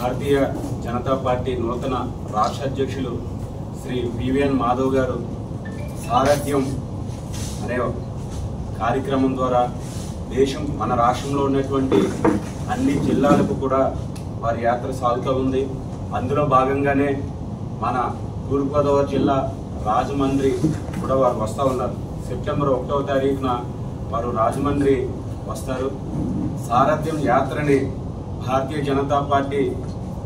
Bharatiya Janata party నూతన రాష్ట్ర అధ్యక్షులు శ్రీ వివిఎన్ మాధవ్ గారు సారథ్యం అనే కార్యక్రమం ద్వారా మన రాష్ట్రంలో ఉన్నటువంటి అన్ని జిల్లాలకు కూడా వారి యాత్ర సాగుతూ ఉంది. అందులో భాగంగానే మన తూర్పుగోదావరి జిల్లా రాజమండ్రి కూడా వారు వస్తూ ఉన్నారు. సెప్టెంబర్ 1వ తారీఖున వారు రాజమండ్రి వస్తారు. సారథ్యం యాత్రని భారతీయ జనతా పార్టీ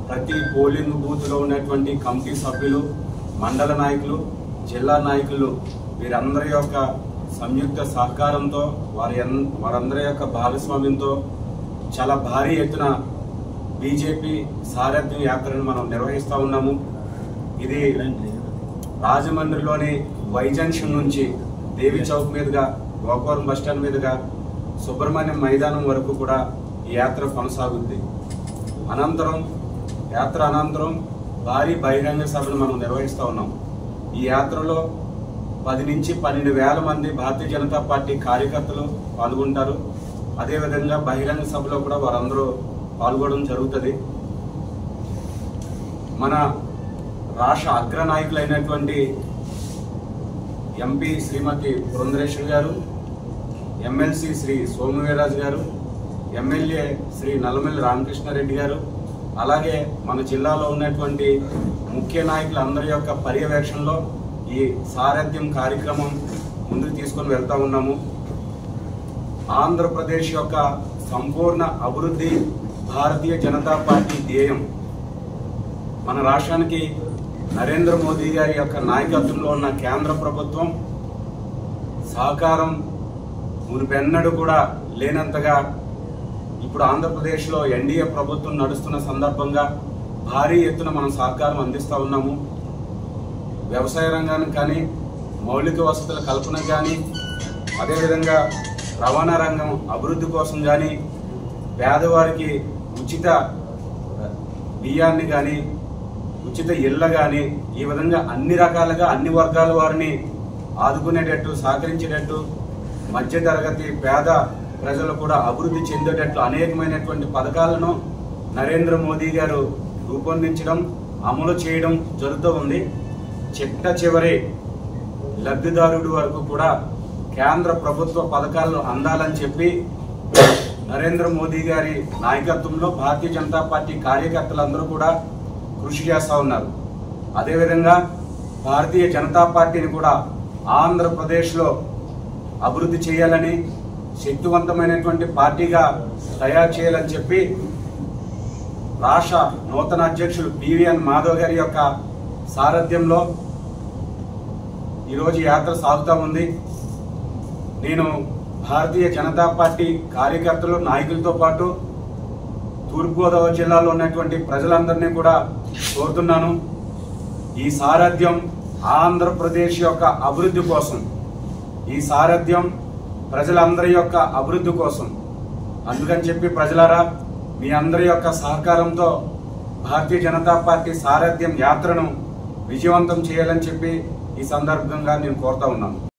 ప్రతి పోలింగ్ బూత్లో ఉన్నటువంటి కమిటీ సభ్యులు, మండల నాయకులు, జిల్లా నాయకులు వీరందరి యొక్క సంయుక్త సహకారంతో వారందరి యొక్క భాగస్వామ్యంతో చాలా భారీ ఎత్తున బీజేపీ సారథ్యం యాత్రను మనం నిర్వహిస్తూ ఉన్నాము. ఇది రాజమండ్రిలోని వై జంక్షన్ నుంచి దేవి చౌక్ మీదుగా, గోకవరం బస్టాండ్ మీదుగా సుబ్రహ్మణ్యం మైదానం వరకు కూడా ఈ యాత్ర కొనసాగుద్ది. యాత్ర అనంతరం భారీ బహిరంగ సభను మనం నిర్వహిస్తూ ఉన్నాం. ఈ యాత్రలో 10 నుంచి 12 వేల మంది భారతీయ జనతా పార్టీ కార్యకర్తలు పాల్గొంటారు. అదేవిధంగా బహిరంగ సభలో కూడా వారందరూ పాల్గొనడం జరుగుతుంది. మన రాష్ట్ర అగ్రనాయకులైనటువంటి ఎంపీ శ్రీమతి పురంధరేశ్వరి గారు, ఎమ్మెల్సీ శ్రీ సోమువీర్రాజు గారు, ఎమ్మెల్యే శ్రీ నల్లమల్లి రామకృష్ణారెడ్డి గారు, అలాగే మన జిల్లాలో ఉన్నటువంటి ముఖ్య నాయకులందరి యొక్క పర్యవేక్షణలో ఈ సారథ్యం కార్యక్రమం ముందుకు తీసుకొని వెళ్తా ఉన్నాము. ఆంధ్రప్రదేశ్ యొక్క సంపూర్ణ అభివృద్ధి భారతీయ జనతా పార్టీ ధ్యేయం. మన రాష్ట్రానికి నరేంద్ర మోదీ గారి యొక్క నాయకత్వంలో ఉన్న కేంద్ర ప్రభుత్వం సహకారం మునుపెన్నడూ కూడా లేనంతగా ఇప్పుడు ఆంధ్రప్రదేశ్లో ఎన్డీఏ ప్రభుత్వం నడుస్తున్న సందర్భంగా భారీ ఎత్తున మనం సహకారం అందిస్తూ ఉన్నాము. వ్యవసాయ రంగానికి కానీ, మౌలిక వసతుల కల్పన కానీ, అదేవిధంగా రవాణా రంగం అభివృద్ధి కోసం కానీ, పేదవారికి ఉచిత బియ్యాన్ని కానీ, ఉచిత ఇళ్ల కానీ, ఈ విధంగా అన్ని రకాలుగా అన్ని వర్గాల వారిని ఆదుకునేటట్టు, సహకరించేటట్టు, మధ్యతరగతి పేద ప్రజలు కూడా అభివృద్ధి చెందేటట్లు అనేకమైనటువంటి పథకాలను నరేంద్ర మోదీ గారు రూపొందించడం, అమలు చేయడం జరుగుతూ ఉంది. చిట్ట చివరి లబ్ధిదారుడి వరకు కూడా కేంద్ర ప్రభుత్వ పథకాలను అందాలని చెప్పి నరేంద్ర మోదీ గారి నాయకత్వంలో భారతీయ జనతా పార్టీ కార్యకర్తలందరూ కూడా కృషి చేస్తూ ఉన్నారు. అదేవిధంగా భారతీయ జనతా పార్టీని కూడా ఆంధ్రప్రదేశ్లో అభివృద్ధి చేయాలని, శక్తివంతమైనటువంటి పార్టీగా తయారు చేయాలని చెప్పి రాష్ట్ర నూతన అధ్యక్షులు వివిఎన్ మాధవ్ గారి యొక్క సారథ్యంలో ఈరోజు యాత్ర సాగుతూ ఉంది. నేను భారతీయ జనతా పార్టీ కార్యకర్తలు, నాయకులతో పాటు తూర్పుగోదావరి జిల్లాలో ఉన్నటువంటి ప్రజలందరినీ కూడా కోరుతున్నాను, ఈ సారథ్యం ఆంధ్రప్రదేశ్ యొక్క అభివృద్ధి కోసం, ఈ సారథ్యం ప్రజలందరి యొక్క అభివృద్ధి కోసం. అందుకని చెప్పి ప్రజలారా, మీ అందరి యొక్క సహకారంతో భారతీయ జనతా పార్టీ సారథ్యం యాత్రను విజయవంతం చేయాలని చెప్పి ఈ సందర్భంగా నేను కోరుతా ఉన్నాను.